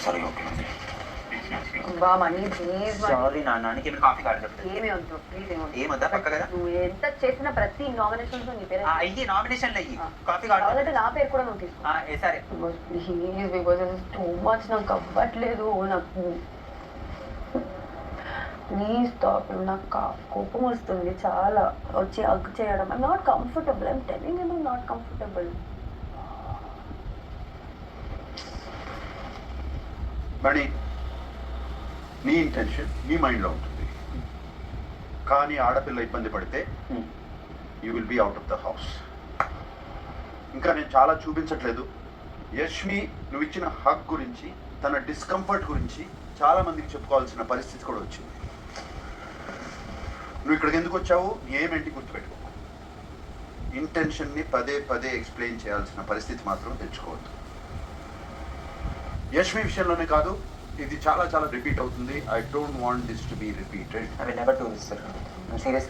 సరే ఓకే బా money please sorry నాన్న నీకు ఏమైనా కాఫీ కావాలి చెప్తే ఏమి వద్దు ప్లీజ్ ఏమొద్దా పక్క కదా నువ్వు ఎంత చేసిన ప్రతి నామినేషన్స్ నీ పేరు అయ్యి నామినేషన్లు అయ్యి కాఫీ కావాలి కావాలంటే నా పేరు కూడా నువ్వు తీసుకో సరే ప్లీజ్ బికాజ్ టూ మచ్ నాకు అవ్వట్లేదు నాకు ప్లీజ్ స్టాప్ నాకు కోపం వస్తుంది చాలా వచ్చి అగ్గు చేయడం I'm not comfortable I'm telling you not comfortable Mani నీ ఇంటెన్షన్ నీ మైండ్లో ఉంటుంది కానీ ఆడపిల్ల ఇబ్బంది పడితే you will be out of the house. ఇంకా నేను చాలా చూపించట్లేదు. యష్మి నువ్వు ఇచ్చిన హక్ గురించి తన డిస్కంఫర్ట్ గురించి చాలా మందికి చెప్పుకోవాల్సిన పరిస్థితి కూడా వచ్చింది. నువ్వు ఇక్కడికి ఎందుకు వచ్చావు ఏమేంటి గుర్తుపెట్టుకో. ఇంటెన్షన్ని పదే పదే ఎక్స్ప్లెయిన్ చేయాల్సిన పరిస్థితి మాత్రం తెచ్చుకోవద్దు. యష్మి విషయంలోనే కాదు, ఇది చాలా చాలా రిపీట్ అవుతుంది. I don't want this to be repeated. I will never do this sir. Serious